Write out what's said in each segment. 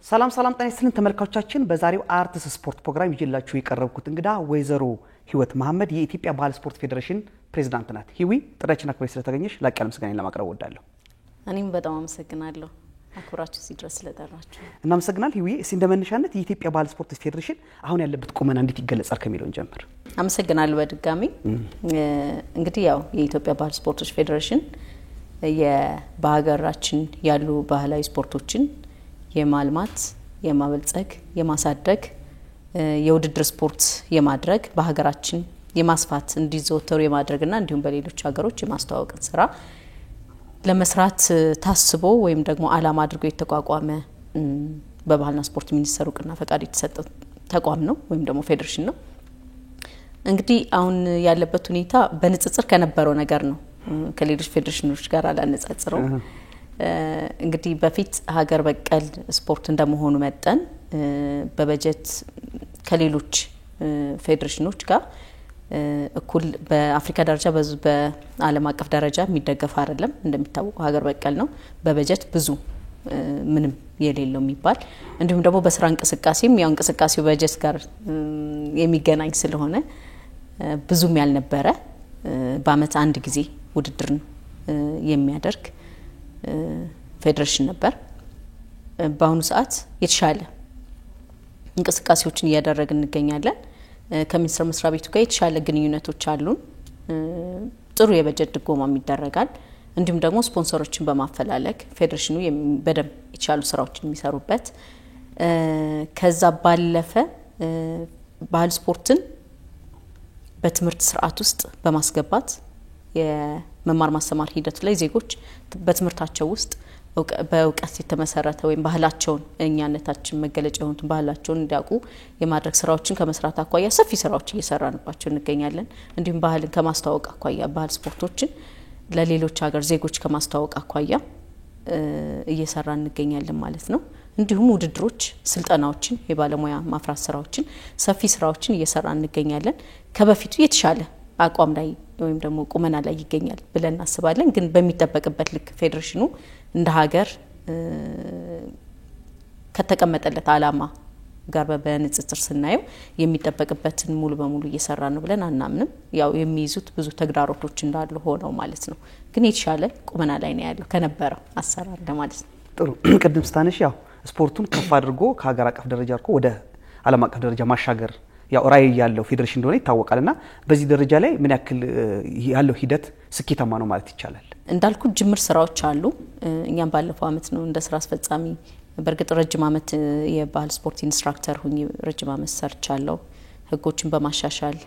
ሰላም ጤና ይስጥልን ተመልካቾቻችን በዛሬው አርትስ ስፖርት ፕሮግራም ይዤላችሁ የቀረብኩት እንግዳ ወይዘሮ ህይወት መሐመድ የኢትዮጵያ ባህል ስፖርት ፌዴሬሽን ፕሬዝዳንት ናት። ሂዊ ጥሪያችንን አክብረሽ ስለተገኘሽ ላቅ ያለ ምስጋና ለማቅረብ እወዳለሁ። እኔም በጣም አመሰግናለሁ አክብራችሁ ሲድረስ ስለጠራችሁ። እናመሰግናለን ሂዊ። እንደመነሻነት የኢትዮጵያ ባህል ስፖርት ፌዴሬሽን አሁን ያለበት ቁመና እንዴት ይገለጻል ከሚለው ጀምር። አመሰግናለሁ በድጋሚ እንግዲህ ያው የኢትዮጵያ ባህል ስፖርቶች ፌዴሬሽን በሀገራችን ያሉ ባህላዊ ስፖርቶችን የማልማት የማበልጸግ የማሳደግ የውድድር ስፖርት የማድረግ በሀገራችን የማስፋት እንዲዘወተሩ የማድረግና እንዲሁም በሌሎች ሀገሮች የማስተዋወቅ ስራ ለመስራት ታስቦ ወይም ደግሞ አላማ አድርጎ የተቋቋመ በባህልና ስፖርት ሚኒስቴር እውቅና ፈቃድ የተሰጠው ተቋም ነው ወይም ደግሞ ፌዴሬሽን ነው። እንግዲህ አሁን ያለበት ሁኔታ በንጽጽር ከነበረው ነገር ነው ከሌሎች ፌዴሬሽኖች ጋር አላነጻጽረው። እንግዲህ በፊት ሀገር በቀል ስፖርት እንደመሆኑ መጠን በበጀት ከሌሎች ፌዴሬሽኖች ጋር እኩል በአፍሪካ ደረጃ በዓለም አቀፍ ደረጃ የሚደገፍ አይደለም። እንደሚታወቀው ሀገር በቀል ነው። በበጀት ብዙ ምንም የሌለው የሚባል እንዲሁም ደግሞ በስራ እንቅስቃሴም ያው እንቅስቃሴው በጀት ጋር የሚገናኝ ስለሆነ ብዙም ያልነበረ በአመት አንድ ጊዜ ውድድር የሚያደርግ ፌዴሬሽን ነበር። በአሁኑ ሰዓት የተሻለ እንቅስቃሴዎችን እያደረግን እንገኛለን። ከሚኒስቴር መስሪያ ቤቱ ጋር የተሻለ ግንኙነቶች አሉን። ጥሩ የበጀት ድጎማም ይደረጋል። እንዲሁም ደግሞ ስፖንሰሮችን በማፈላለግ ፌዴሬሽኑ በደንብ የተሻሉ ስራዎችን የሚሰሩበት ከዛ ባለፈ ባህል ስፖርትን በትምህርት ስርዓት ውስጥ በማስገባት የመማር ማስተማር ሂደት ላይ ዜጎች በትምህርታቸው ውስጥ በእውቀት የተመሰረተ ወይም ባህላቸውን እኛነታችን መገለጫ የሆኑት ባህላቸውን እንዲያውቁ የማድረግ ስራዎችን ከመስራት አኳያ ሰፊ ስራዎች እየሰራንባቸው እንገኛለን። እንዲሁም ባህልን ከማስተዋወቅ አኳያ ባህል ስፖርቶችን ለሌሎች ሀገር ዜጎች ከማስተዋወቅ አኳያ እየሰራን እንገኛለን ማለት ነው። እንዲሁም ውድድሮች፣ ስልጠናዎችን፣ የባለሙያ ማፍራት ስራዎችን ሰፊ ስራዎችን እየሰራን እንገኛለን። ከበፊቱ የተሻለ አቋም ላይ ወይም ደግሞ ቁመና ላይ ይገኛል ብለን እናስባለን። ግን በሚጠበቅበት ልክ ፌዴሬሽኑ እንደ ሀገር ከተቀመጠለት አላማ ጋር በንጽጽር ስናየው የሚጠበቅበትን ሙሉ በሙሉ እየሰራ ነው ብለን አናምንም። ያው የሚይዙት ብዙ ተግዳሮቶች እንዳሉ ሆነው ማለት ነው። ግን የተሻለ ቁመና ላይ ነው ያለው ከነበረው አሰራር ለማለት ነው። ጥሩ ቅድም ስታነሽ ያው ስፖርቱን ከፍ አድርጎ ከሀገር አቀፍ ደረጃ አድርጎ ወደ ዓለም አቀፍ ደረጃ ማሻገር ያው ራዕይ ያለው ፌዴሬሽን እንደሆነ ይታወቃልና በዚህ ደረጃ ላይ ምን ያክል ያለው ሂደት ስኬታማ ነው ማለት ይቻላል? እንዳልኩ ጅምር ስራዎች አሉ። እኛም ባለፈው አመት ነው እንደ ስራ አስፈጻሚ በርግጥ ረጅም አመት የባህል ስፖርት ኢንስትራክተር ሆኜ ረጅም አመት ሰርቻለሁ። ህጎችን በማሻሻል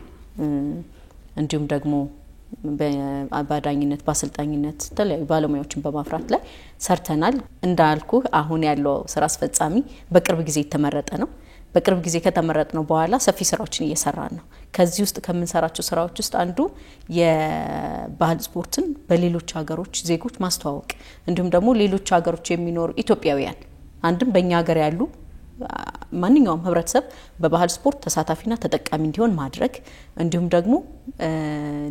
እንዲሁም ደግሞ በአባዳኝነት በአሰልጣኝነት ተለያዩ ባለሙያዎችን በማፍራት ላይ ሰርተናል። እንዳልኩ አሁን ያለው ስራ አስፈጻሚ በቅርብ ጊዜ የተመረጠ ነው። በቅርብ ጊዜ ከተመረጥነው በኋላ ሰፊ ስራዎችን እየሰራን ነው። ከዚህ ውስጥ ከምንሰራቸው ስራዎች ውስጥ አንዱ የባህል ስፖርትን በሌሎች ሀገሮች ዜጎች ማስተዋወቅ እንዲሁም ደግሞ ሌሎች ሀገሮች የሚኖሩ ኢትዮጵያውያን አንድም በእኛ ሀገር ያሉ ማንኛውም ህብረተሰብ በባህል ስፖርት ተሳታፊና ተጠቃሚ እንዲሆን ማድረግ እንዲሁም ደግሞ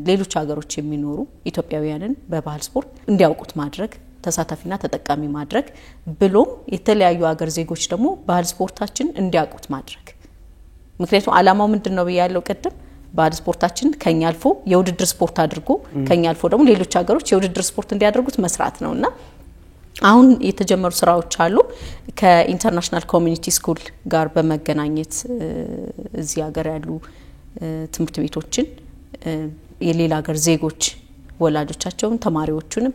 ሌሎች ሀገሮች የሚኖሩ ኢትዮጵያውያንን በባህል ስፖርት እንዲያውቁት ማድረግ ተሳታፊና ተጠቃሚ ማድረግ ብሎም የተለያዩ ሀገር ዜጎች ደግሞ ባህል ስፖርታችን እንዲያውቁት ማድረግ። ምክንያቱም አላማው ምንድነው ብያለሁ ቀደም ባህል ስፖርታችን ከኛ አልፎ የውድድር ስፖርት አድርጎ ከኛ አልፎ ደግሞ ሌሎች ሀገሮች የውድድር ስፖርት እንዲያደርጉት መስራት ነውና አሁን የተጀመሩ ስራዎች አሉ። ከኢንተርናሽናል ኮሚኒቲ ስኩል ጋር በመገናኘት እዚህ ሀገር ያሉ ትምህርት ቤቶችን የሌላ ሀገር ዜጎች ወላጆቻቸውን ተማሪዎቹንም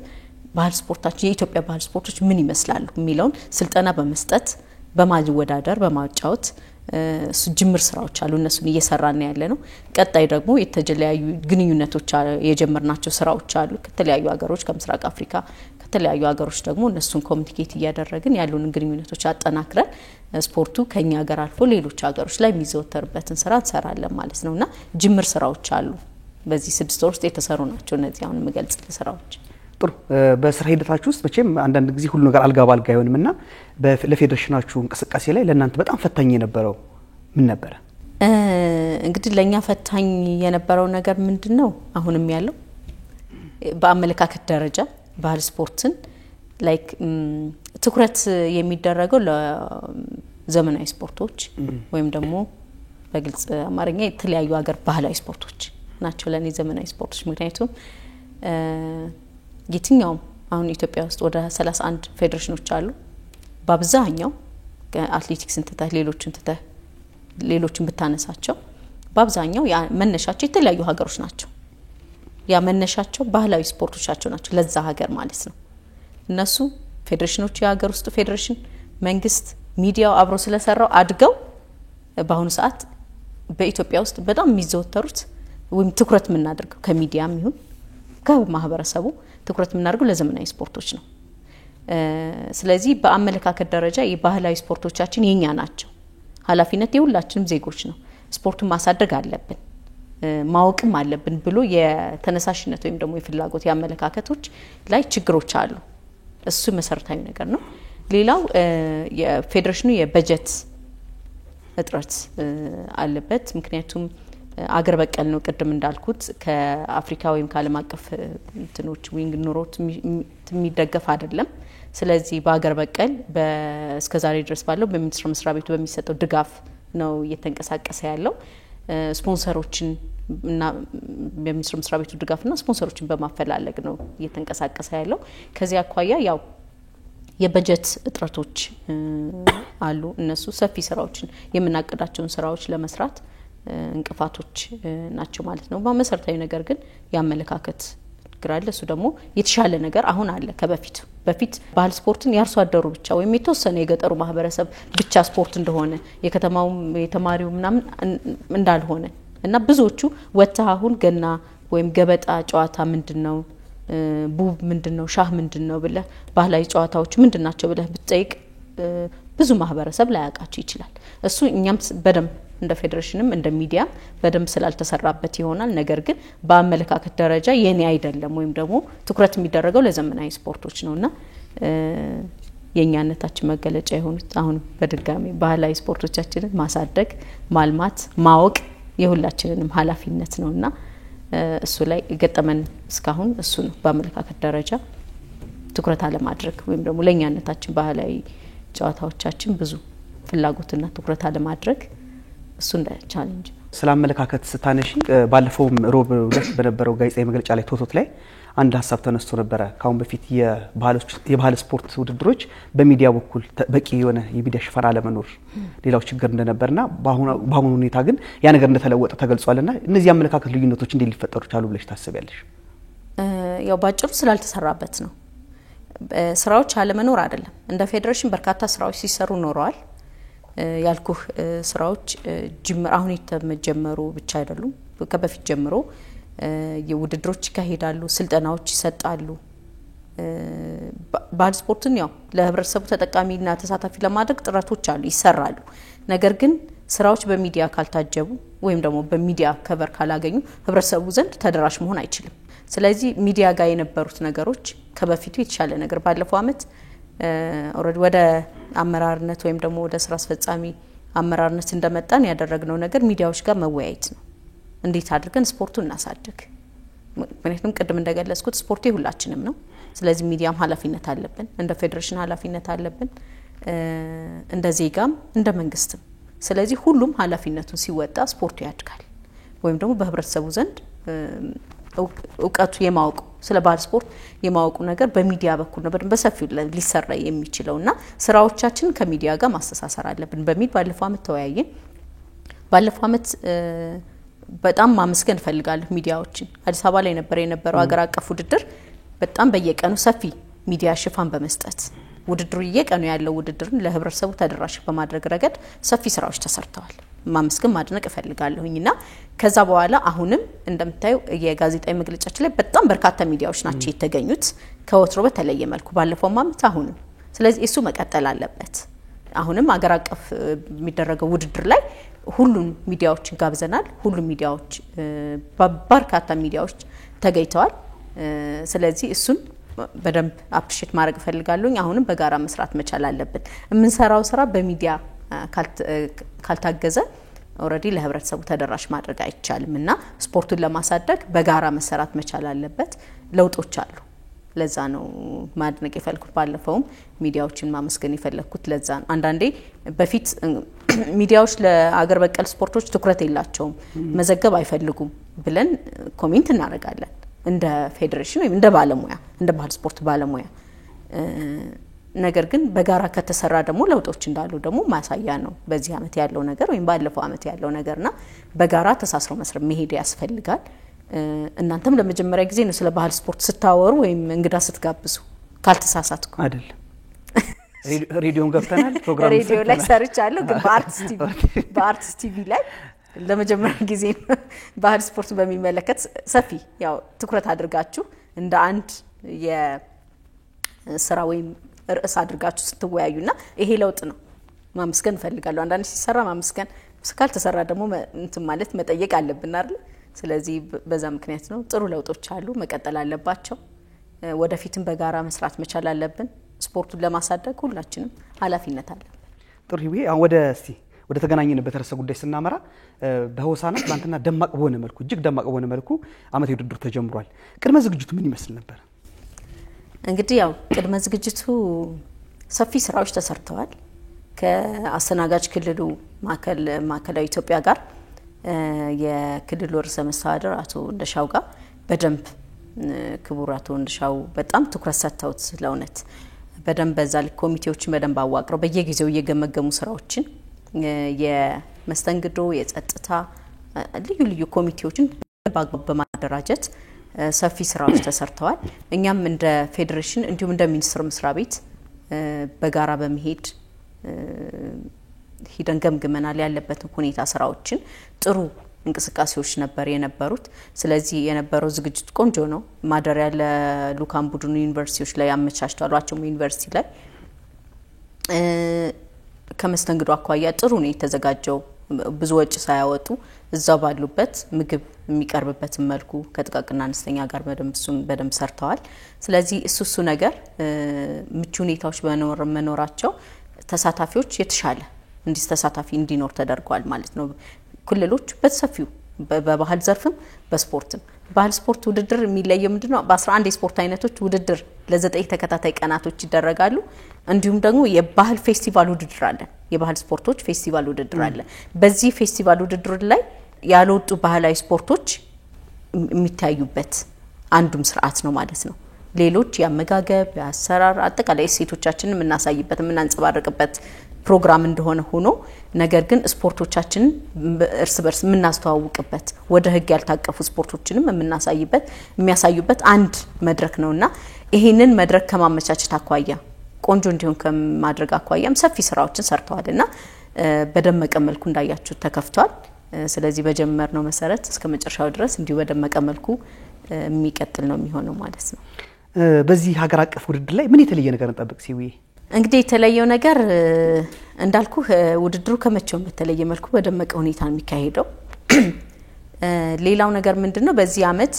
ባህል ስፖርታችን የኢትዮጵያ ባህል ስፖርቶች ምን ይመስላሉ የሚለውን ስልጠና በመስጠት በማወዳደር በማጫወት ጅምር ስራዎች አሉ። እነሱን እየሰራን ያለነው። ቀጣይ ደግሞ የተለያዩ ግንኙነቶች የጀመርናቸው ስራዎች አሉ ከተለያዩ ሀገሮች ከምስራቅ አፍሪካ ከተለያዩ ሀገሮች ደግሞ እነሱን ኮሚኒኬት እያደረግን ያሉን ግንኙነቶች አጠናክረን ስፖርቱ ከኛ ሀገር አልፎ ሌሎች ሀገሮች ላይ የሚዘወተርበትን ስራ እንሰራለን ማለት ነውና ጅምር ስራዎች አሉ። በዚህ 6 ወር ውስጥ የተሰሩ ናቸው እነዚህ አሁን የምገልጽ ስራዎች። ጥሩ በስራ ሂደታችሁ ውስጥ መቼም አንዳንድ ጊዜ ሁሉ ነገር አልጋ ባልጋ አይሆንምና ለፌዴሬሽናችሁ እንቅስቃሴ ላይ ለእናንተ በጣም ፈታኝ የነበረው ምን ነበር? እንግዲህ ለኛ ፈታኝ የነበረው ነገር ምንድነው? አሁንም ያለው በአመለካከት ደረጃ ባህል ስፖርትን ላይክ ትኩረት የሚደረገው ዘመናዊ ስፖርቶች ወይም ደግሞ በግልጽ አማርኛ የተለያዩ ሀገር ባህላዊ ስፖርቶች ናቸው ለኔ ዘመናዊ ስፖርቶች። ምክንያቱም የትኛውም አሁን ኢትዮጵያ ውስጥ ወደ 31 ፌዴሬሽኖች አሉ። በአብዛኛው አትሌቲክስን ትተህ ሌሎችን ብታነሳቸው በአብዛኛው ያ መነሻቸው የተለያዩ ሀገሮች ናቸው። ያ መነሻቸው ባህላዊ ስፖርቶቻቸው ናቸው ለዛ ሀገር ማለት ነው። እነሱ ፌዴሬሽኖች የሀገር ውስጥ ፌዴሬሽን መንግስት ሚዲያው አብሮ ስለሰራው አድገው በአሁኑ ሰዓት በኢትዮጵያ ውስጥ በጣም የሚዘወተሩት ወይም ትኩረት የምናደርገው ከሚዲያም ይሁን ከማህበረሰቡ ትኩረት የምናደርገው ለዘመናዊ ስፖርቶች ነው። ስለዚህ በአመለካከት ደረጃ የባህላዊ ስፖርቶቻችን የኛ ናቸው። ኃላፊነት የሁላችንም ዜጎች ነው። ስፖርቱን ማሳደግ አለብን ማወቅም አለብን ብሎ የተነሳሽነት ወይም ደግሞ የፍላጎት የአመለካከቶች ላይ ችግሮች አሉ። እሱ መሰረታዊ ነገር ነው። ሌላው የፌዴሬሽኑ የበጀት እጥረት አለበት። ምክንያቱም አገር በቀል ነው ቅድም እንዳልኩት ከአፍሪካ ወይም ከዓለም አቀፍ እንትኖች ዊንግ ኑሮት የሚደገፍ አይደለም። ስለዚህ በአገር በቀል እስከዛሬ ድረስ ባለው በሚኒስትር መስሪያ ቤቱ በሚሰጠው ድጋፍ ነው እየተንቀሳቀሰ ያለው። ስፖንሰሮችን እና በሚኒስትር መስሪያ ቤቱ ድጋፍና ስፖንሰሮችን በማፈላለግ ነው እየተንቀሳቀሰ ያለው። ከዚህ አኳያ ያው የበጀት እጥረቶች አሉ። እነሱ ሰፊ ስራዎችን የምናቀዳቸውን ስራዎች ለመስራት እንቅፋቶች ናቸው ማለት ነው። በመሰረታዊ ነገር ግን ያመለካከት ግራለ እሱ ደግሞ የተሻለ ነገር አሁን አለ በፊት ባህል ስፖርትን ያርሶ አደሩ ብቻ ወይም የተወሰነ የገጠሩ ማህበረሰብ ብቻ ስፖርት እንደሆነ የከተማው የተማሪው ምናምን እንዳልሆነ እና ብዙዎቹ ወጣ አሁን ገና ወይም ገበጣ ጨዋታ ምንድነው ቡብ ምንድነው ሻህ ምንድነው ብለ ባህላዊ ጨዋታዎች ምንድናቸው ብለ ብትጠይቅ ብዙ ማህበረሰብ ላይ ያቃቸው ይችላል። እሱ እኛም በደም እንደ ፌዴሬሽንም እንደ ሚዲያ በደም ስላልተሰራበት ይሆናል። ነገር ግን በአመለካከት ደረጃ የኔ አይደለም ወይም ደግሞ ትኩረት የሚደረገው ለዘመናዊ ስፖርቶች ነውና የኛነታችን መገለጫ የሆኑት አሁን በድጋሚ ባህላዊ ስፖርቶቻችንን ማሳደግ ማልማት ማወቅ የሁላችንንም ኃላፊነት ነውና እሱ ላይ ገጠመን እስካሁን እሱ ነው በአመለካከት ደረጃ ትኩረት አለማድረግ ወይም ደግሞ ለኛነታችን ባህላዊ ጨዋታዎቻችን ብዙ ፍላጎትና ትኩረት አለማድረግ እሱ እንደ ቻሌንጅ ነው። ስላመለካከት ስታነሺ ባለፈው ሮብ ሁለት በነበረው ጋዜጣዊ መግለጫ ላይ ቶቶት ላይ አንድ ሀሳብ ተነስቶ ነበር። ካሁን በፊት የባህል ስፖርት ውድድሮች በሚዲያ በኩል በቂ የሆነ የሚዲያ ሽፋን አለመኖር ሌላው ችግር እንደነበርና በአሁኑ ሁኔታ ግን ያ ነገር እንደተለወጠ ተገልጿልና እነዚህ አመለካከት ልዩነቶች እንዴት ሊፈጠሩ ቻሉ ብለሽ ታስቢያለሽ? ያው ባጭሩ ስላልተሰራበት ነው። ስራዎች አለመኖር አይደለም። እንደ ፌዴሬሽን በርካታ ስራዎች ሲሰሩ ኖረዋል። ያልኩህ ስራዎች ጅምር አሁን የተጀመሩ ብቻ አይደሉም። ከበፊት ጀምሮ የውድድሮች ይካሄዳሉ፣ ስልጠናዎች ይሰጣሉ። ባህል ስፖርትን ያው ለህብረተሰቡ ተጠቃሚና ተሳታፊ ለማድረግ ጥረቶች አሉ፣ ይሰራሉ። ነገር ግን ስራዎች በሚዲያ ካልታጀቡ ወይም ደግሞ በሚዲያ ከቨር ካላገኙ ህብረተሰቡ ዘንድ ተደራሽ መሆን አይችልም። ስለዚህ ሚዲያ ጋር የነበሩት ነገሮች ከበፊቱ የተሻለ ነገር ባለፈው አመት ኦሬዲ ወደ አመራርነት ወይም ደግሞ ወደ ስራ አስፈጻሚ አመራርነት እንደመጣን ያደረግነው ነገር ሚዲያዎች ጋር መወያየት ነው። እንዴት አድርገን ስፖርቱን እናሳድግ? ምክንያቱም ቅድም እንደገለጽኩት ስፖርቱ ሁላችንም ነው። ስለዚህ ሚዲያም ኃላፊነት አለብን፣ እንደ ፌዴሬሽን ኃላፊነት አለብን፣ እንደ ዜጋም እንደ መንግስትም። ስለዚህ ሁሉም ኃላፊነቱን ሲወጣ ስፖርቱ ያድጋል ወይም ደግሞ በህብረተሰቡ ዘንድ እውቀቱ የማወቁ ስለ ባህል ስፖርት የማወቁ ነገር በሚዲያ በኩል ነው በሰፊው ሊሰራ የሚችለውና ስራዎቻችን ከሚዲያ ጋር ማስተሳሰር አለብን በሚል ባለፈው አመት ተወያየን። ባለፈው አመት በጣም ማመስገን ፈልጋለሁ ሚዲያዎችን። አዲስ አበባ ላይ የነበረው ሀገር አቀፍ ውድድር በጣም በየቀኑ ሰፊ ሚዲያ ሽፋን በመስጠት ውድድሩ የቀኑ ያለው ውድድርን ለህብረተሰቡ ተደራሽ በማድረግ ረገድ ሰፊ ስራዎች ተሰርተዋል። ማመስገን ማድነቅ እፈልጋለሁኝና ከዛ በኋላ አሁንም እንደምታዩ የጋዜጣዊ መግለጫችን ላይ በጣም በርካታ ሚዲያዎች ናቸው የተገኙት ከወትሮ በተለየ መልኩ ባለፈው አመት አሁንም። ስለዚህ እሱ መቀጠል አለበት። አሁንም ሀገር አቀፍ የሚደረገው ውድድር ላይ ሁሉም ሚዲያዎችን ጋብዘናል። ሁሉም ሚዲያዎች በርካታ ሚዲያዎች ተገኝተዋል። ስለዚህ እሱን በደንብ አፕሪሺየት ማድረግ እፈልጋለሁኝ። አሁንም በጋራ መስራት መቻል አለብን። የምንሰራው ስራ በሚዲያ ካልታገዘ ኦሬዲ ለህብረተሰቡ ተደራሽ ማድረግ አይቻልምና ስፖርቱን ለማሳደግ በጋራ መሰራት መቻል አለበት። ለውጦች አሉ። ለዛ ነው ማድነቅ የፈለኩት ባለፈውም ሚዲያዎችን ማመስገን የፈለኩት ለዛ ነው አንዳንዴ በፊት ሚዲያዎች ለአገር በቀል ስፖርቶች ትኩረት የላቸውም መዘገብ አይፈልጉም ብለን ኮሜንት እናደርጋለን እንደ ፌዴሬሽን ወይም እንደ ባለሙያ እንደ ባህል ስፖርት ባለሙያ ነገር ግን በጋራ ከተሰራ ደግሞ ለውጦች እንዳሉ ደግሞ ማሳያ ነው በዚህ አመት ያለው ነገር ወይም ባለፈው አመት ያለው ነገርና በጋራ ተሳስረው መስራት መሄድ ያስፈልጋል እናንተም ለመጀመሪያ ጊዜ ነው ስለ ባህል ስፖርት ስታወሩ ወይም እንግዳ ስትጋብዙ ካልተሳሳትኩ አይደለም ሬዲዮን ገብተናል ፕሮግራም ሬዲዮ ላይ ሰርቻለሁ ግን በአርትስ ቲቪ ላይ ለመጀመሪያ ጊዜ ባህል ስፖርት በሚመለከት ሰፊ ያው ትኩረት አድርጋችሁ እንደ አንድ የሥራ ወይም ርዕስ አድርጋችሁ ስትወያዩና ይሄ ለውጥ ነው ማመስገን ፈልጋለሁ አንዳንድ ሲሰራ ማመስገን ካልተሰራ ደግሞ እንትን ማለት መጠየቅ አለብን አይደል ስለዚህ በዛ ምክንያት ነው ጥሩ ለውጦች አሉ መቀጠል አለባቸው ወደፊትም በጋራ መስራት መቻል አለብን ስፖርቱን ለማሳደግ ሁላችንም ኃላፊነት አለብን ጥሩ ይሄ ወደ ተገናኘንበት ርዕሰ ጉዳይ ስናመራ በሆሳና ትላንትና ደማቅ በሆነ መልኩ እጅግ ደማቅ በሆነ መልኩ አመት ውድድር ተጀምሯል ቅድመ ዝግጅቱ ምን ይመስል ነበር እንግዲህ ያው ቅድመ ዝግጅቱ ሰፊ ስራዎች ተሰርተዋል ከአስተናጋጅ ክልሉ ማዕከላዊ ኢትዮጵያ ጋር የክልሉ ርዕሰ መስተዳድር አቶ እንደሻው ጋር በደንብ ክቡር አቶ እንደሻው በጣም ትኩረት ሰጥተውት ስለውነት በደንብ በዛ ኮሚቴዎችን በደንብ አዋቅረው በየጊዜው እየገመገሙ ስራዎችን የመስተንግዶ የጸጥታ ልዩ ኮሚቴዎችን በማደራጀት ሰፊ ስራዎች ተሰርተዋል እኛም እንደ ፌዴሬሽን እንዲሁም እንደ ሚኒስትር መስሪያ ቤት በጋራ በመሄድ ሂደን ገምግመናል ያለበትን ሁኔታ ስራዎችን ጥሩ እንቅስቃሴዎች ነበር የነበሩት ስለዚህ የነበረው ዝግጅት ቆንጆ ነው ማደሪያ ለሉካን ቡድኑ ዩኒቨርሲቲዎች ላይ አመቻችቷል ዋቸሞ ዩኒቨርሲቲ ላይ ከመስተንግዶ አኳያ ጥሩ ነው የተዘጋጀው ብዙ ወጪ ሳያወጡ እዛው ባሉበት ምግብ የሚቀርብበት መልኩ ከጥቃቅና አነስተኛ ጋር በደንብ ሰርተዋል ስለዚህ እሱ ነገር ምቹ ሁኔታዎች መኖራቸው ተሳታፊዎች የተሻለ ተሳታፊ እንዲኖር ተደርጓል ማለት ነው ክልሎች በሰፊው በባህል ዘርፍም በስፖርትም ባህል ስፖርት ውድድር የሚለየው ምንድነው በ11 የስፖርት አይነቶች ውድድር ለ9 ተከታታይ ቀናቶች ይደረጋሉ እንዲሁም ደግሞ የባህል ፌስቲቫል ውድድር አለ የባህል ስፖርቶች ፌስቲቫል ውድድር አለ በዚህ ፌስቲቫል ውድድር ላይ ያልወጡ ባህላዊ ስፖርቶች የሚታዩበት አንዱም ስርዓት ነው ማለት ነው ሌሎች ያመጋገብ ያሰራር አጠቃላይ ሴቶቻችንን እናሳይበት እናንጸባረቅበት ፕሮግራም እንደሆነ ሆኖ ነገር ግን ስፖርቶቻችን እርስ በርስ እናስተዋውቅበት ወደ ህግ ያልታቀፉ ስፖርቶችንም የሚያሳዩበት አንድ መድረክ ነውና ይሄንን መድረክ ከማመቻቸት አኳያ ቆንጆ እንዲሆን ከማድረግ አኳያም ሰፊ ስራዎችን ሰርተዋልና በደመቀ መልኩ እንዳያችሁ ተከፍቷል ስለዚህ በጀመርነው መሰረት እስከ መጨረሻው ድረስ እንዲሁ በደመቀ መልኩ የሚቀጥል ነው የሚሆነው ማለት ነው በዚህ ሀገር አቀፍ ውድድር ላይ ምን የተለየ ነገር እንጠብቅ ሲዊ እንግዲህ የተለየው ነገር እንዳልኩ ውድድሩ ከመቼውም በተለየ መልኩ በደመቀ ሁኔታ ነው የሚካሄደው ሌላው ነገር ምንድነው በዚህ አመት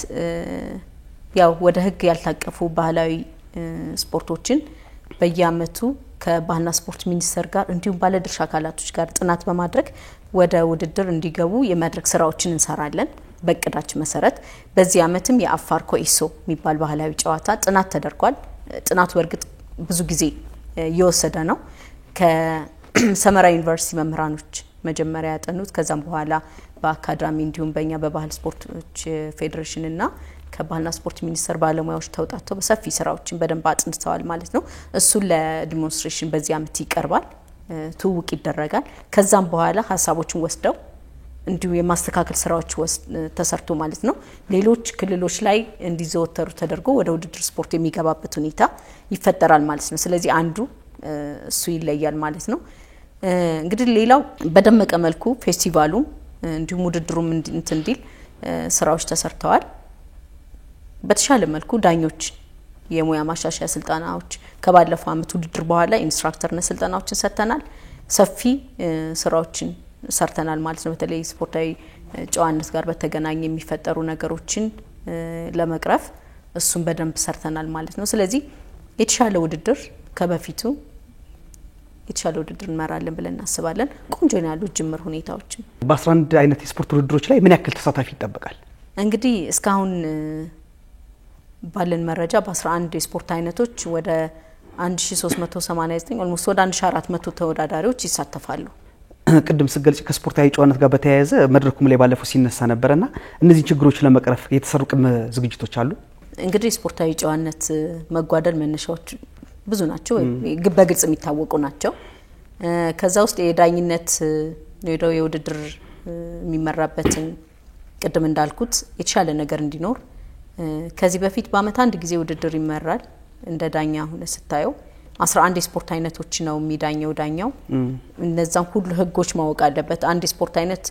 ያው ወደ ህግ ያልታቀፉ ባህላዊ ስፖርቶችን በየአመቱ ከባህልና ስፖርት ሚኒስቴር ጋር እንዲሁም ባለድርሻ አካላቶች ጋር ጥናት በማድረግ ወደ ውድድር እንዲገቡ የማድረግ ስራዎችን እንሰራለን በእቅዳችን መሰረት በዚህ አመትም የአፋር ኮይሶ የሚባል ባህላዊ ጨዋታ ጥናት ተደርጓል ጥናቱ በርግጥ ብዙ ጊዜ እየወሰደ ነው ከሰመራ ዩኒቨርሲቲ መምህራኖች መጀመሪያ ያጠኑት ከዛም በኋላ በአካዳሚ እንዲሁም በእኛ በባህል ስፖርቶች ፌዴሬሽንና ከባህልና ስፖርት ሚኒስቴር ባለሙያዎች ተውጣጥተው በሰፊ ስራዎችን በደንብ አጥንተዋል ማለት ነው እሱ ለዲሞንስትሬሽን በዚህ አመት ይቀርባል ትውውቅ ይደረጋል ከዛም በኋላ ሐሳቦችን ወስደው እንዲሁ የማስተካከል ስራዎች ተሰርቶ ማለት ነው ሌሎች ክልሎች ላይ እንዲዘወተሩ ተደርጎ ወደ ውድድር ስፖርት የሚገባበት ሁኔታ ይፈጠራል ማለት ነው ስለዚህ አንዱ እሱ ይለያል ማለት ነው እንግዲህ ሌላው በደመቀ መልኩ ፌስቲቫሉ እንዲሁ ውድድሩም እንዲል ስራዎች ተሰርተዋል በተሻለ መልኩ ዳኞች የሙያ ማሻሻያ ስልጠናዎች ከባለፈው አመት ውድድር በኋላ ኢንስትራክተርና ስልጠናዎችን ሰጥተናል ሰፊ ስራዎችን ሰርተናል ማለት ነው በተለይ ስፖርታዊ ጨዋነት ጋር በተገናኘ የሚፈጠሩ ነገሮችን ለመቅረፍ እሱን በደንብ ሰርተናል ማለት ነው ስለዚህ የተሻለ ውድድር ከበፊቱ የተሻለ ውድድር እንመራለን ብለን እናስባለን ቆንጆ ነው ያሉ ጅምር ሁኔታዎች በ11 አይነት የስፖርት ውድድሮች ላይ ምን ያክል ተሳታፊ ይጠበቃል እንግዲህ እስካሁን ባለን መረጃ በ11 የስፖርት አይነቶች ወደ 1389 ኦልሞስት ወደ 1400 ተወዳዳሪዎች ይሳተፋሉ። ቅድም ስገልጽ ከስፖርታዊ ጨዋነት ጋር በተያያዘ መድረኩም ላይ ባለፈው ሲነሳ ነበርና እነዚህ ችግሮች ለመቅረፍ የተሰሩ ቅድመ ዝግጅቶች አሉ። እንግዲህ ስፖርታዊ ጨዋነት መጓደል መነሻዎች ብዙ ናቸው፣ በግልጽ የሚታወቁ ናቸው። ከዛ ውስጥ የዳኝነት ነው የውድድር የሚመራበትን ቅድም እንዳልኩት የተሻለ ነገር እንዲኖር ከዚህ በፊት በአመት አንድ ጊዜ ውድድር ይመራል። እንደ ዳኛ ሆነ ስታየው 11 የስፖርት አይነቶች ነው የሚዳኘው ዳኛው። እነዛን ሁሉ ህጎች ማወቅ አለበት። አንድ የስፖርት አይነት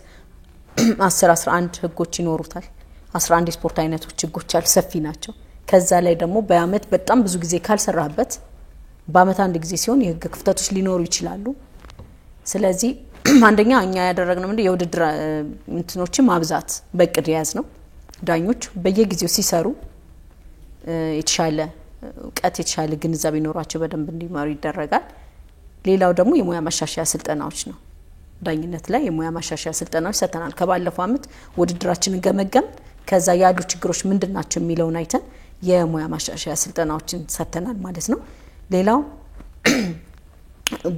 11 ህጎች ይኖሩታል። 11 የስፖርት አይነቶች ህጎች አሉ፣ ሰፊ ናቸው። ከዛ ላይ ደግሞ በአመት በጣም ብዙ ጊዜ ካልሰራበት በአመት አንድ ጊዜ ሲሆን የህግ ክፍተቶች ሊኖሩ ይችላሉ። ስለዚህ አንደኛ እኛ ያደረግነው ምንድነው የውድድር እንትኖችን ማብዛት በቅድ ያዝ ነው። ዳኞች በየጊዜው ሲሰሩ የተሻለ እውቀት የተሻለ ግንዛቤ ኖራቸው በደንብ እንዲማሩ ይደረጋል። ሌላው ደግሞ የሙያ ማሻሻያ ስልጠናዎች ነው። ዳኝነት ላይ የሙያ ማሻሻያ ስልጠናዎች ሰጥተናል። ከባለፈው አመት ውድድራችንን ገመገም ከዛ ያሉ ችግሮች ምንድናቸው የሚለውን አይተን የሙያ ማሻሻያ ስልጠናዎችን ሰጥተናል ማለት ነው። ሌላው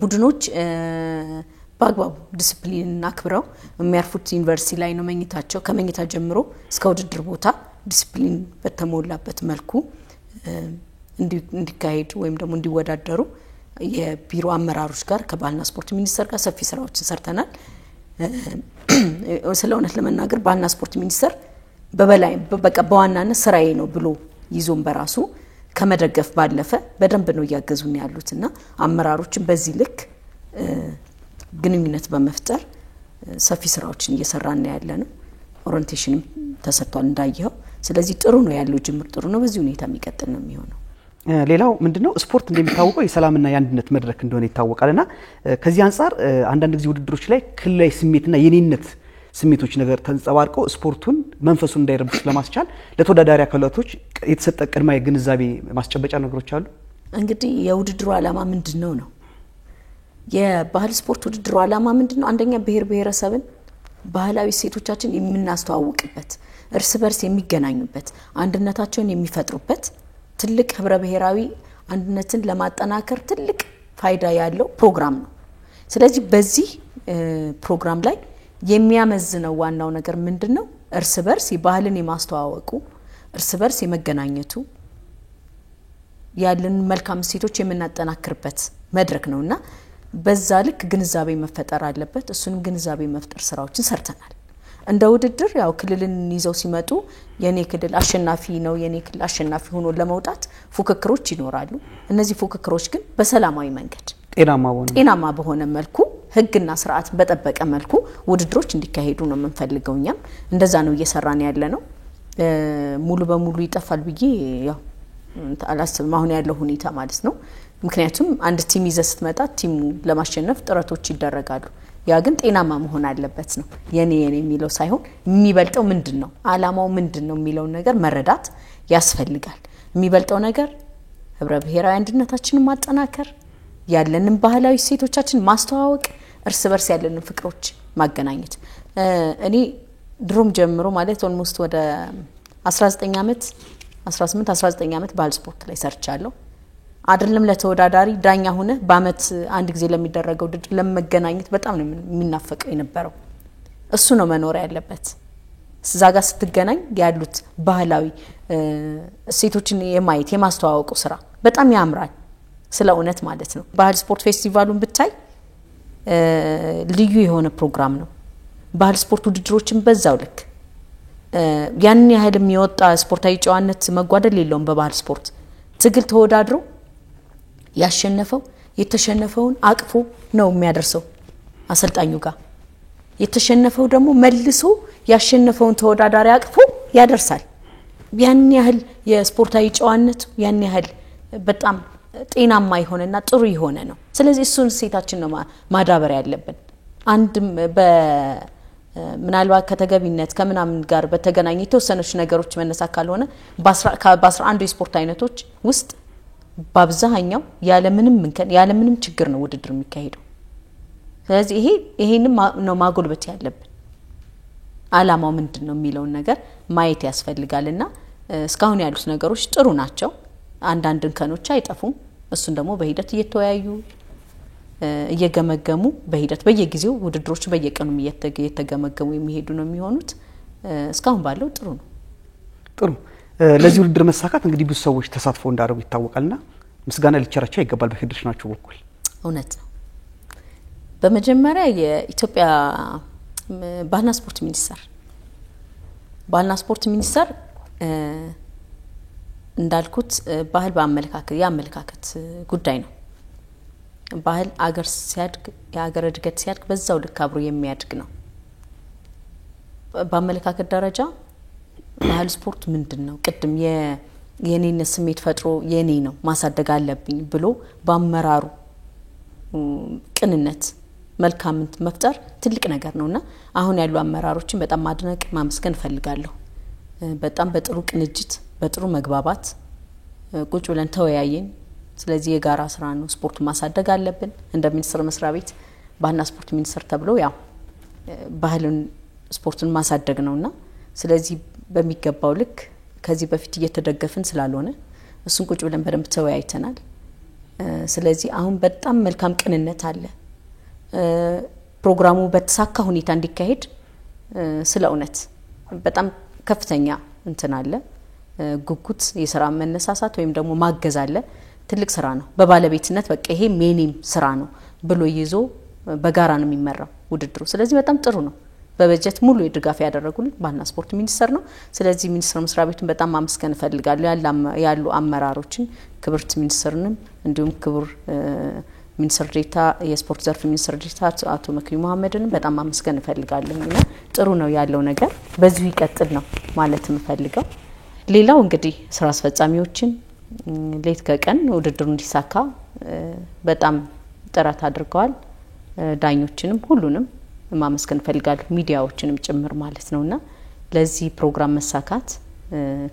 ቡድኖች በአግባቡ ዲሲፕሊን አክብረው የሚያርፉት ዩኒቨርሲቲ ላይ ነው መኝታቸው። ከመኝታ ጀምሮ እስከ ውድድር ቦታ ዲሲፕሊን በተሞላበት መልኩ እንዲካሄድ ወይም ደግሞ እንዲወዳደሩ የቢሮ አመራሮች ጋር ከባህልና ስፖርት ሚኒስቴር ጋር ሰፊ ስራዎችን ሰርተናል። ስለሆነ ለመናገር ባህልና ስፖርት ሚኒስቴር በበላይ በቃ በዋናነት ስራዬ ነው ብሎ ይዞም በራሱ ከመደገፍ ባለፈ በደንብ ነው ያገዙን ያሉትና አመራሮችን በዚህ ልክ ግንኙነት በመፍጠር ሰፊ ስራዎችን እየሰራን ያለነው። ኦሪንቴሽንም ተሰጥቷል እንዳየው። ስለዚህ ጥሩ ነው ያለው ጅምር ጥሩ ነው። በዚህ ሁኔታ የሚቀጥል ነው የሚሆነው። ሌላው ምንድነው ስፖርት እንደሚታወቀው የሰላምና የአንድነት መድረክ እንደሆነ ይታወቃልና ከዚህ አንፃር አንዳንድ ጊዜ ውድድሮች ላይ ክልላዊ ስሜትና የኔነት ስሜቶች ነገር ተንጸባርቀው ስፖርቱን መንፈሱን እንዳይረብሽ ለማስቻል ለተወዳዳሪ አካላቶች የተሰጠ ቅድመ ግንዛቤ ማስጨበጫ ነገሮች አሉ። እንግዲህ የውድድሩ ዓላማ ምንድነው ነው? የባህል ስፖርት ውድድሩ ዓላማ ምንድነው? አንደኛ ብሔር ብሔረሰብን ባህላዊ ሴቶቻችን የምናስተዋውቅበት፣ እርስ በርስ የሚገናኙበት፣ አንድነታቸውን የሚፈጥሩበት ትልቅ ህብረ ብሔራዊ አንድነትን ለማጠናከር ትልቅ ፋይዳ ያለው ፕሮግራም ነው። ስለዚህ በዚህ ፕሮግራም ላይ የሚያመዝነው ዋናው ነገር ምንድነው? እርስ በርስ ባህልን የማስተዋወቁ፣ እርስ በርስ የመገናኘቱ፣ ያለን መልካም ሴቶች የምናጠናክርበት መድረክ ነውና በዛ ልክ ግንዛቤ መፈጠር አለበት። እሱንም ግንዛቤ መፍጠር ስራዎችን ሰርተናል። እንደ ውድድር ያው ክልልን ይዘው ሲመጡ የኔ ክልል አሸናፊ ነው የኔ ክልል አሸናፊ ሆኖ ለመውጣት ፉክክሮች ይኖራሉ። እነዚህ ፉክክሮች ግን በሰላማዊ መንገድ ጤናማ በሆነ መልኩ ህግና ስርዓት በተጠበቀ መልኩ ውድድሮች እንዲካሄዱ ነው የምንፈልገው። እኛም እንደዛ ነው እየሰራን ያለነው። ሙሉ በሙሉ ይጠፋል ብዬ ያው አላስብም አሁን ያለው ሁኔታ ማለት ነው። ምክንያቱም አንድ ቲም ይዘህ ስትመጣ ቲሙ ለማሸነፍ ጥረቶች ይደረጋሉ። ያ ግን ጤናማ መሆን አለበት ነው። የኔ የሚለው ሳይሆን የሚበልጠው ምንድነው አላማው ምንድነው የሚለው ነገር መረዳት ያስፈልጋል። የሚበልጠው ነገር ህብረ ብሔራዊ አንድነታችንን ማጠናከር፣ ያለንን ባህላዊ ሴቶቻችን ማስተዋወቅ፣ እርስ በርስ ያለንን ፍቅሮች ማገናኘት። እኔ ድሮም ጀምሮ ማለት ኦልሞስት ወደ 18 19 አመት ባህል ስፖርት ላይ ሰርቻለሁ። አይደለም ለተወዳዳሪ ዳኛ ሆነ በአመት አንድ ጊዜ ለሚደረገው ውድድር ለመገናኘት በጣም ነው የሚናፈቀው የነበረው። እሱ ነው መኖር ያለበት። እዛ ጋር ስትገናኝ ያሉት ባህላዊ ሴቶችን የማየት የማስተዋወቁ ስራ በጣም ያምራል። ስለ እውነት ማለት ነው። ባህል ስፖርት ፌስቲቫሉን ብታይ ልዩ የሆነ ፕሮግራም ነው። ባህል ስፖርት ውድድሮችን በዛው ልክ ያን ያህል የሚወጣ ስፖርታዊ ጨዋነት መጓደል የለውም። በባህል ስፖርት ትግል ተወዳድሮ ያሸነፈው የተሸነፈውን አቅፎ ነው የሚያደርሰው አሰልጣኙ ጋር። የተሸነፈው ደግሞ መልሶ ያሸነፈውን ተወዳዳሪ አቅፎ ያደርሳል። ያን ያህል የስፖርታዊ ጨዋነት ያን ያህል በጣም ጤናማ ይሆነና ጥሩ ይሆነ ነው። ስለዚህ እሱን ሴታችን ነው ማዳበር ያለብን። አንድም ምናልባት ከተገቢነት ከምናምን ጋር በተገናኘ የተወሰነች ነገሮች መነሳት ካልሆነ በ11 የስፖርት አይነቶች ውስጥ በአብዛኛው ያለምንም ችግር ነው ውድድር የሚካሄደው። ስለዚህ ይሄንን ነው ማጎልበት ያለብን። አላማው ምንድነው የሚለውን ነገር ማየት ያስፈልጋልና እስካሁን ያሉት ነገሮች ጥሩ ናቸው። አንዳንድ እንከኖች አይጠፉም። እሱን ደግሞ በሂደት እየተወያዩ እየገመገሙ በሂደት በየጊዜው ውድድሮቹ በየቀኑ እየተገመገሙ የሚሄዱ ነው የሚሆኑት። እስካሁን ባለው ጥሩ ነው። ጥሩ ለዚህ ውድድር መሳካት እንግዲህ ብዙ ሰዎች ተሳትፎ እንዳደረጉ ይታወቃልና ምስጋና ሊቸራቸው ይገባል በፌዴሬሽናችሁ በኩል። እውነት ነው። በመጀመሪያ የኢትዮጵያ ባህልና ስፖርት ሚኒስቴር እንዳልኩት ባህል የአመለካከት ጉዳይ ነው። ባህል አገር ሲያድግ የአገር እድገት ሲያድግ በዛው ልክ አብሮ የሚያድግ ነው። በአመለካከት ደረጃ ባህል ስፖርት ምንድነው ቅድም የኔነት ስሜት ፈጥሮ የኔ ነው ማሳደግ አለብኝ ብሎ በአመራሩ ቅንነት መልካምት መፍጠር ትልቅ ነገር ነውና አሁን ያሉ አመራሮችን በጣም ማድነቅ ማመስገን ፈልጋለሁ። በጣም በጥሩ ቅንጅት በጥሩ መግባባት ቁጭ ብለን ተወያየን። ስለዚህ የጋራ ስራ ነው ስፖርቱን ማሳደግ አለብን እንደ ሚኒስትር መስሪያ ቤት ባህልና ስፖርት ሚኒስቴር ተብሎ ያው ባህልን ስፖርቱን ማሳደግ ነውና ስለዚህ በሚገባው ልክ ከዚህ በፊት እየተደገፈን ስላልሆነ እሱን ቁጭ ብለን በደንብ ተወያይተናል። ስለዚህ አሁን በጣም መልካም ቅንነት አለ። ፕሮግራሙ በተሳካ ሁኔታ እንዲካሄድ ስለእውነት በጣም ከፍተኛ እንትን አለ ጉጉት የሥራ መነሳሳት ወይም ደግሞ ማገዝ አለ። ትልቅ ስራ ነው። በባለቤትነት በቃ ይሄ ሜኒም ስራ ነው ብሎ ይዞ በጋራ ነው የሚመራው ውድድሩ። ስለዚህ በጣም ጥሩ ነው። በበጀት ሙሉ የድጋፍ ያደረጉልን ባህልና ስፖርት ሚኒስቴር ነው። ስለዚህ ሚኒስቴር መስሪያ ቤቱን በጣም ማመስገን ፈልጋለሁ። ያሉ አመራሮችን ክብርት ሚኒስትርንም እንዲሁም ክቡር ሚኒስትር ዴኤታ የስፖርት ዘርፍ ሚኒስትር ዴኤታ አቶ መክሪም መሐመድንም በጣም ማመስገን ፈልጋለሁና ጥሩ ነው ያለው ነገር በዚሁ ይቀጥል ነው ማለት የምፈልገው። ሌላው እንግዲህ ስራ አስፈጻሚዎችን ሌት ከቀን ውድድሩ እንዲሳካ በጣም ጥረት አድርገዋል። ዳኞችንም ሁሉንም ማመስገን ፈልጋለሁ ሚዲያዎችንም ጭምር ማለት ነውና ለዚህ ፕሮግራም መሳካት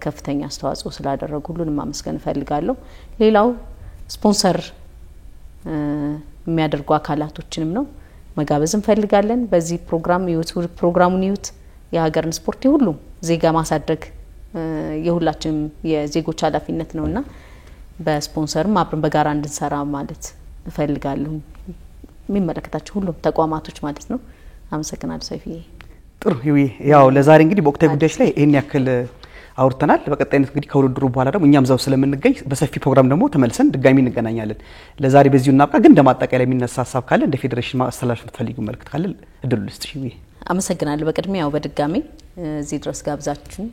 ከፍተኛ አስተዋጽኦ ስላደረጉ ሁሉንም ማመስገን ፈልጋለሁ። ሌላው ስፖንሰር የሚያደርጉ አካላቶችንም ነው መጋበዝ እንፈልጋለን። በዚህ ፕሮግራሙን ይዩት። የሀገርን ስፖርት ሁሉም ዜጋ ማሳደግ የሁላችንም የዜጎች ኃላፊነት ነውና በስፖንሰርም አብረን በጋራ እንድንሰራ ማለት እፈልጋለሁ። የሚመለከታቸው ሁሉም ተቋማቶች ማለት ነው። አመሰግናለሁ ሰይፍዬ። ጥሩ ያው ለዛሬ እንግዲህ በወቅታዊ ጉዳዮች ላይ ይሄን ያክል አውርተናል። በቀጣይነት እንግዲህ ከውድድሩ በኋላ ደግሞ እኛም ዛው ስለምንገኝ በሰፊ ፕሮግራም ደግሞ ተመልሰን ድጋሚ እንገናኛለን። ለዛሬ በዚሁ እናብቃ። ግን እንደማጠቃለያ የሚነሳ ሀሳብ ካለ እንደ ፌዴሬሽን ማስተላለፍ የምትፈልጊው መልእክት ካለ እድሉ ልስጥሽ። አመሰግናለሁ። በቅድሚያ ያው በድጋሚ እዚህ ድረስ ጋብዛችሁን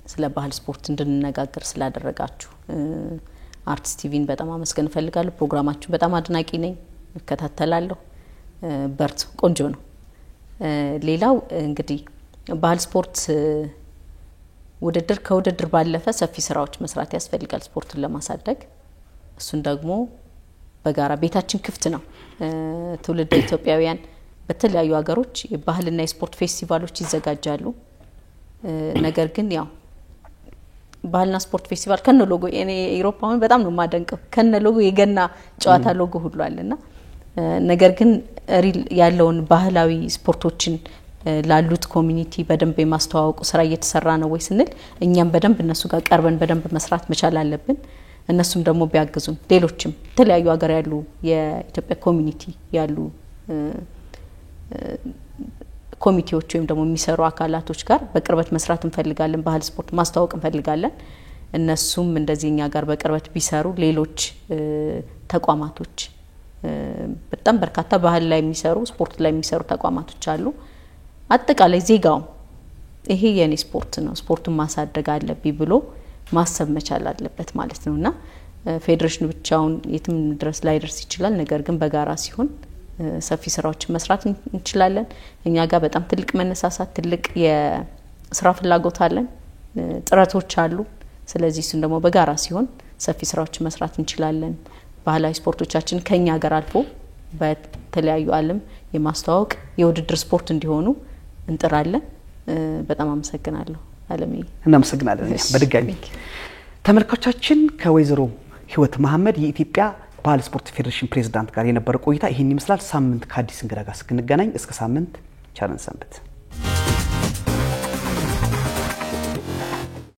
ስለ ባህል ስፖርት እንድንነጋገር ስላደረጋችሁ አርቲስት ቲቪን በጣም አመስገን ፈልጋለሁ። ፕሮግራማችሁ በጣም አድናቂ ነኝ፣ እከታተላለሁ። በርቱ፣ ቆንጆ ነው። ሌላው እንግዲህ ባህል ስፖርት ከውድድር ባለፈ ሰፊ ስራዎች መስራት ያስፈልጋል ስፖርቱን ለማሳደግ። እሱን ደግሞ በጋራ ቤታችን ክፍት ነው። ትውልደ ኢትዮጵያውያን በተለያዩ ሀገሮች የባህልና የስፖርት ፌስቲቫሎች ይዘጋጃሉ። ነገር ግን ያው ባህልና ስፖርት ፌስቲቫል ከነ ሎጎ እኔ አውሮፓውን በጣም ነው ማደንቀው ከነ ሎጎ የገና ጨዋታ ሎጎ ሁሉ አለና ነገር ግን ሪል ያለውን ባህላዊ ስፖርቶችን ላሉት ኮሚኒቲ በደንብ የማስተዋወቁ ስራ እየተሰራ ነው ወይ ስንል እኛም በደንብ እነሱ ጋር ቀርበን በደንብ መስራት መቻል አለብን። እነሱም ደግሞ ቢያግዙን ሌሎችም ተለያዩ ሀገር ያሉ የኢትዮጵያ ኮሚኒቲ ያሉ ኮሚቴዎች ወይም ደግሞ የሚሰሩ አካላቶች ጋር በቅርበት መስራት እንፈልጋለን። ባህል ስፖርት ማስተዋወቅ እንፈልጋለን። እነሱም እንደዚህኛ ጋር በቅርበት ቢሰሩ ሌሎች ተቋማቶች በጣም በርካታ ባህል ላይ የሚሰሩ ስፖርት ላይ የሚሰሩ ተቋማቶች አሉ። አጠቃላይ ዜጋው ይሄ የኔ ስፖርት ነው ስፖርቱን ማሳደግ አለብኝ ብሎ ማሰብ መቻል አለበት ማለት ነውና ፌዴሬሽኑ ብቻውን የትም ድረስ ላይ ደርስ ይችላል። ነገር ግን በጋራ ሲሆን ሰፊ ስራዎችን መስራት እንችላለን። እኛ ጋር በጣም ትልቅ መነሳሳት ትልቅ የስራ ፍላጎት አለን፣ ጥረቶች አሉ። ስለዚህ እሱን ደግሞ በጋራ ሲሆን ሰፊ ስራዎችን መስራት እንችላለን። ባህላዊ ስፖርቶቻችን ከኛ ሀገር አልፎ በተለያዩ ዓለም የማስተዋወቅ የውድድር ስፖርት እንዲሆኑ እንጥራለን። በጣም አመሰግናለሁ አለምዬ። እናመሰግናለን በድጋሚ ተመልካቾቻችን። ከወይዘሮ ህይወት መሐመድ የኢትዮጵያ ባህል ስፖርት ፌዴሬሽን ፕሬዝዳንት ጋር የነበረ ቆይታ ይሄን ይመስላል። ሳምንት ከአዲስ እንግዳ ጋር እስክንገናኝ እስከ ሳምንት ቸር ሰንብቱ።